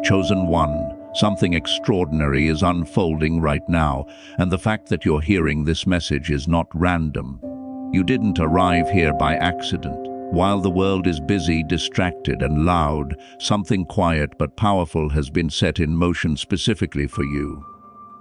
Chosen one, something extraordinary is unfolding right now, and the fact that you're hearing this message is not random. You didn't arrive here by accident. While the world is busy, distracted, and loud, something quiet but powerful has been set in motion specifically for you.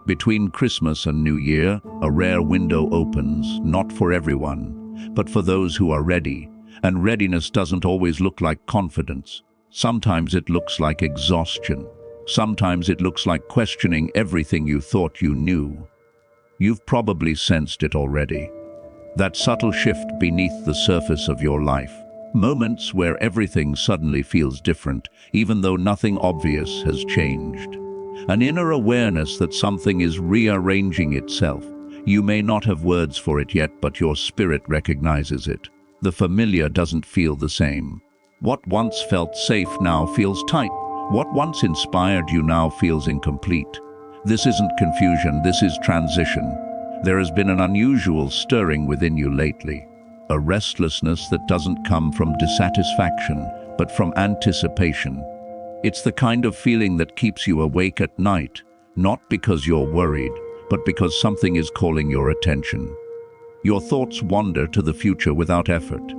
Between Christmas and New Year, a rare window opens, not for everyone, but for those who are ready. And readiness doesn't always look like confidence. Sometimes it looks like exhaustion. Sometimes it looks like questioning everything you thought you knew. You've probably sensed it already. That subtle shift beneath the surface of your life. Moments where everything suddenly feels different, even though nothing obvious has changed. An inner awareness that something is rearranging itself. You may not have words for it yet, but your spirit recognizes it. The familiar doesn't feel the same. What once felt safe now feels tight. What once inspired you now feels incomplete. This isn't confusion, this is transition. There has been an unusual stirring within you lately. A restlessness that doesn't come from dissatisfaction, but from anticipation. It's the kind of feeling that keeps you awake at night, not because you're worried, but because something is calling your attention. Your thoughts wander to the future without effort.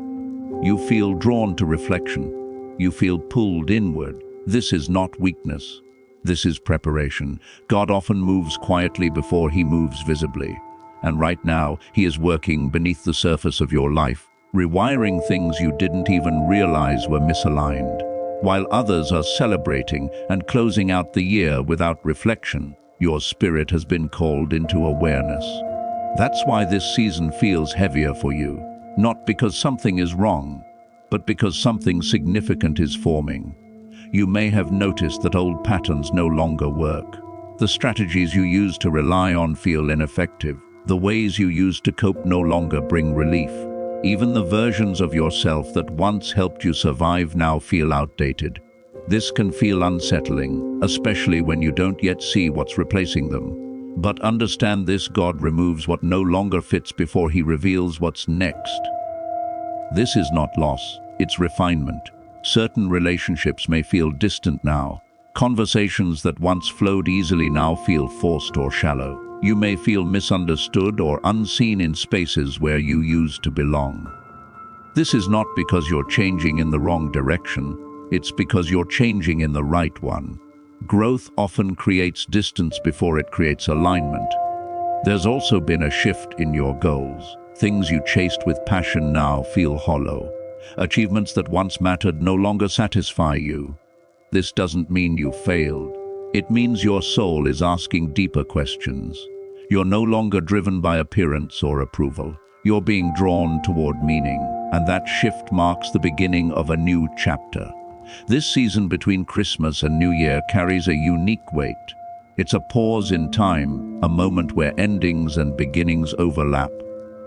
You feel drawn to reflection. You feel pulled inward. This is not weakness. This is preparation. God often moves quietly before he moves visibly. And right now, he is working beneath the surface of your life, rewiring things you didn't even realize were misaligned. While others are celebrating and closing out the year without reflection, your spirit has been called into awareness. That's why this season feels heavier for you, not because something is wrong, but because something significant is forming. You may have noticed that old patterns no longer work. The strategies you used to rely on feel ineffective. The ways you used to cope no longer bring relief. Even the versions of yourself that once helped you survive now feel outdated. This can feel unsettling, especially when you don't yet see what's replacing them. But understand this: God removes what no longer fits before he reveals what's next. This is not loss, it's refinement. Certain relationships may feel distant now. Conversations that once flowed easily now feel forced or shallow. You may feel misunderstood or unseen in spaces where you used to belong. This is not because you're changing in the wrong direction, it's because you're changing in the right one. Growth often creates distance before it creates alignment. There's also been a shift in your goals. Things you chased with passion now feel hollow. Achievements that once mattered no longer satisfy you. This doesn't mean you failed. It means your soul is asking deeper questions. You're no longer driven by appearance or approval. You're being drawn toward meaning, and that shift marks the beginning of a new chapter. This season between Christmas and New Year carries a unique weight. It's a pause in time, a moment where endings and beginnings overlap.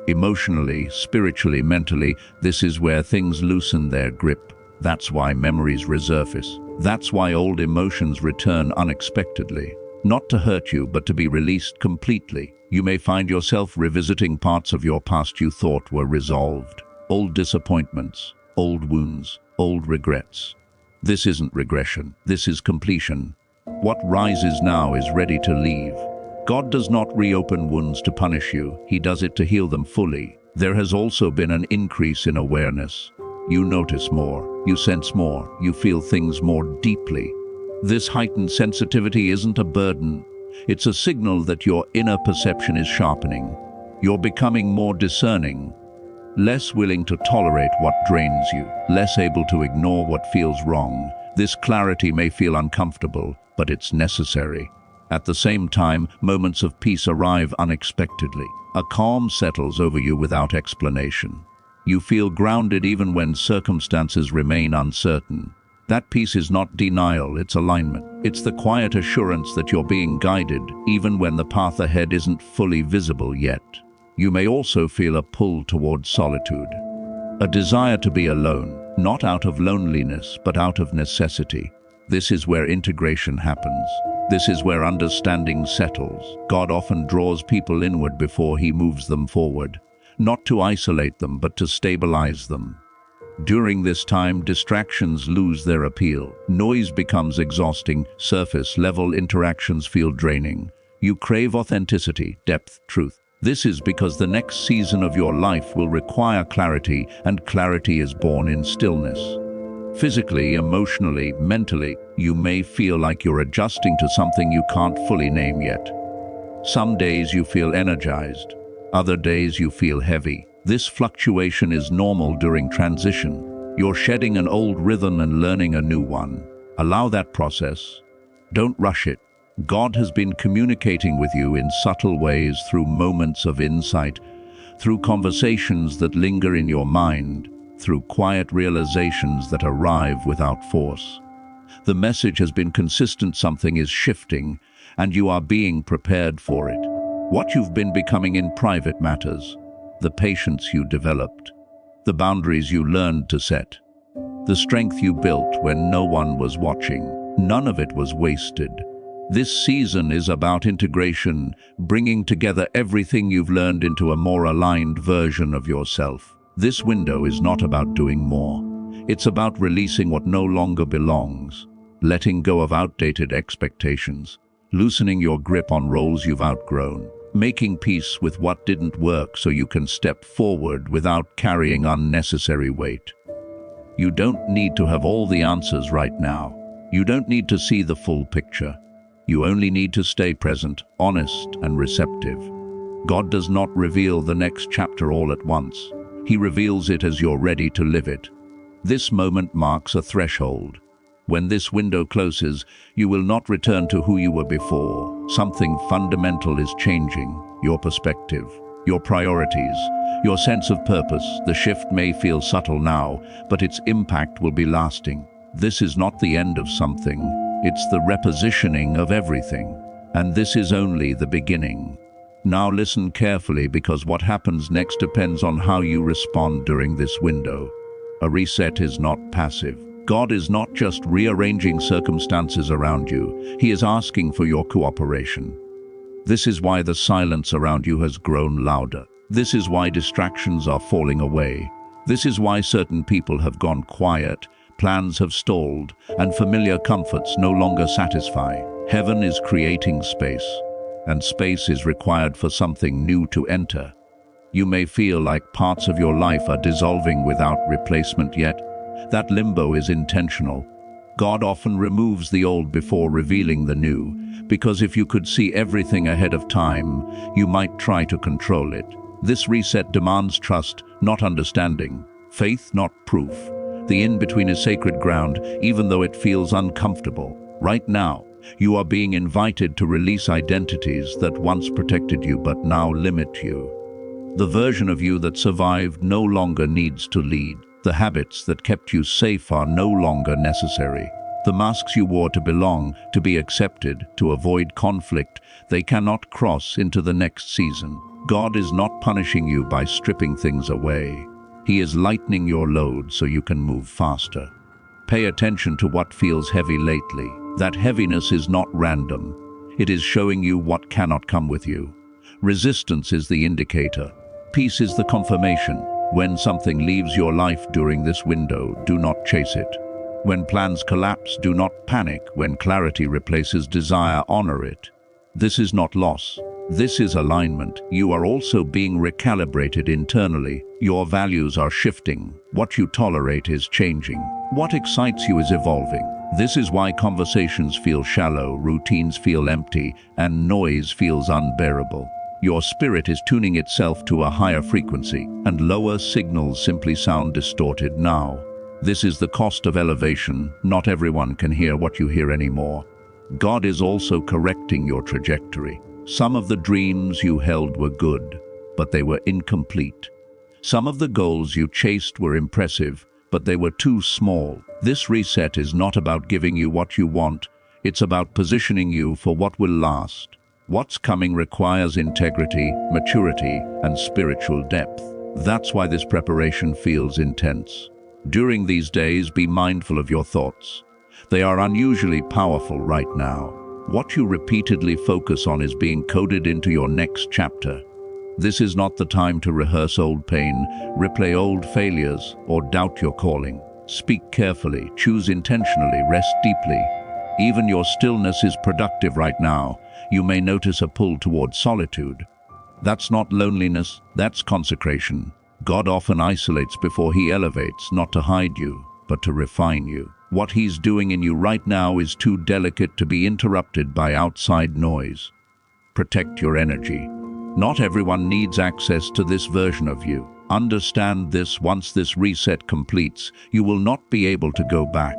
Emotionally, spiritually, mentally, this is where things loosen their grip. That's why memories resurface. That's why old emotions return unexpectedly. Not to hurt you, but to be released completely. You may find yourself revisiting parts of your past you thought were resolved. Old disappointments, old wounds, old regrets. This isn't regression, this is completion. What rises now is ready to leave. God does not reopen wounds to punish you, he does it to heal them fully. There has also been an increase in awareness. You notice more, you sense more, you feel things more deeply. This heightened sensitivity isn't a burden. It's a signal that your inner perception is sharpening. You're becoming more discerning, less willing to tolerate what drains you, less able to ignore what feels wrong. This clarity may feel uncomfortable, but it's necessary. At the same time, moments of peace arrive unexpectedly. A calm settles over you without explanation. You feel grounded even when circumstances remain uncertain. That peace is not denial, it's alignment. It's the quiet assurance that you're being guided, even when the path ahead isn't fully visible yet. You may also feel a pull toward solitude. A desire to be alone, not out of loneliness, but out of necessity. This is where integration happens. This is where understanding settles. God often draws people inward before he moves them forward. Not to isolate them, but to stabilize them. During this time, distractions lose their appeal. Noise becomes exhausting, surface-level interactions feel draining. You crave authenticity, depth, truth. This is because the next season of your life will require clarity, and clarity is born in stillness. Physically, emotionally, mentally, you may feel like you're adjusting to something you can't fully name yet. Some days you feel energized, other days you feel heavy. This fluctuation is normal during transition. You're shedding an old rhythm and learning a new one. Allow that process. Don't rush it. God has been communicating with you in subtle ways through moments of insight, through conversations that linger in your mind, through quiet realizations that arrive without force. The message has been consistent: something is shifting, and you are being prepared for it. What you've been becoming in private matters, the patience you developed, the boundaries you learned to set, the strength you built when no one was watching, none of it was wasted. This season is about integration, bringing together everything you've learned into a more aligned version of yourself. This window is not about doing more. It's about releasing what no longer belongs, letting go of outdated expectations, loosening your grip on roles you've outgrown, making peace with what didn't work so you can step forward without carrying unnecessary weight. You don't need to have all the answers right now. You don't need to see the full picture. You only need to stay present, honest, and receptive. God does not reveal the next chapter all at once. He reveals it as you're ready to live it. This moment marks a threshold. When this window closes, you will not return to who you were before. Something fundamental is changing: your perspective, your priorities, your sense of purpose. The shift may feel subtle now, but its impact will be lasting. This is not the end of something. It's the repositioning of everything. And this is only the beginning. Now listen carefully, because what happens next depends on how you respond during this window. A reset is not passive. God is not just rearranging circumstances around you. He is asking for your cooperation. This is why the silence around you has grown louder. This is why distractions are falling away. This is why certain people have gone quiet, plans have stalled, and familiar comforts no longer satisfy. Heaven is creating space, and space is required for something new to enter. You may feel like parts of your life are dissolving without replacement yet. That limbo is intentional. God often removes the old before revealing the new, because if you could see everything ahead of time, you might try to control it. This reset demands trust, not understanding, faith, not proof. The in-between is sacred ground, even though it feels uncomfortable. Right now, you are being invited to release identities that once protected you but now limit you. The version of you that survived no longer needs to lead. The habits that kept you safe are no longer necessary. The masks you wore to belong, to be accepted, to avoid conflict, they cannot cross into the next season. God is not punishing you by stripping things away. He is lightening your load so you can move faster. Pay attention to what feels heavy lately. That heaviness is not random. It is showing you what cannot come with you. Resistance is the indicator. Peace is the confirmation. When something leaves your life during this window, do not chase it. When plans collapse, do not panic. When clarity replaces desire, honor it. This is not loss. This is alignment. You are also being recalibrated internally. Your values are shifting. What you tolerate is changing. What excites you is evolving. This is why conversations feel shallow, routines feel empty, and noise feels unbearable. Your spirit is tuning itself to a higher frequency, and lower signals simply sound distorted now. This is the cost of elevation. Not everyone can hear what you hear anymore. God is also correcting your trajectory. Some of the dreams you held were good, but they were incomplete. Some of the goals you chased were impressive, but they were too small. This reset is not about giving you what you want. It's about positioning you for what will last. What's coming requires integrity, maturity, and spiritual depth. That's why this preparation feels intense. During these days, be mindful of your thoughts. They are unusually powerful right now. What you repeatedly focus on is being coded into your next chapter. This is not the time to rehearse old pain, replay old failures, or doubt your calling. Speak carefully, choose intentionally, rest deeply. Even your stillness is productive right now. You may notice a pull toward solitude. That's not loneliness, that's consecration. God often isolates before he elevates, not to hide you, but to refine you. What he's doing in you right now is too delicate to be interrupted by outside noise. Protect your energy. Not everyone needs access to this version of you. Understand this: once this reset completes, you will not be able to go back.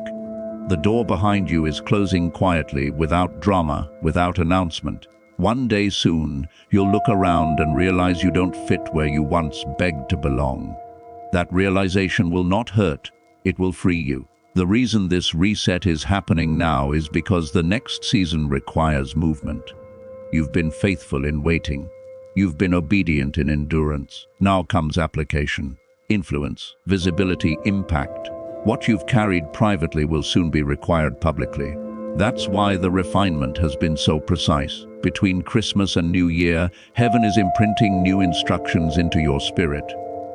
The door behind you is closing quietly, without drama, without announcement. One day soon, you'll look around and realize you don't fit where you once begged to belong. That realization will not hurt, it will free you. The reason this reset is happening now is because the next season requires movement. You've been faithful in waiting. You've been obedient in endurance. Now comes application, influence, visibility, impact. What you've carried privately will soon be required publicly. That's why the refinement has been so precise. Between Christmas and New Year, heaven is imprinting new instructions into your spirit.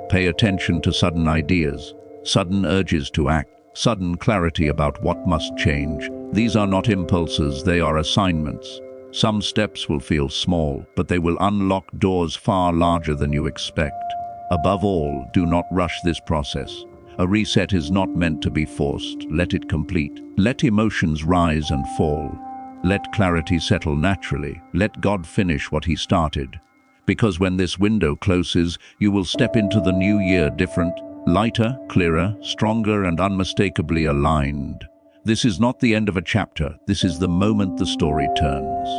Pay attention to sudden ideas, sudden urges to act, sudden clarity about what must change. These are not impulses, they are assignments. Some steps will feel small, but they will unlock doors far larger than you expect. Above all, do not rush this process. A reset is not meant to be forced. Let it complete. Let emotions rise and fall. Let clarity settle naturally. Let God finish what he started. Because when this window closes, you will step into the new year different, lighter, clearer, stronger, and unmistakably aligned. This is not the end of a chapter. This is the moment the story turns.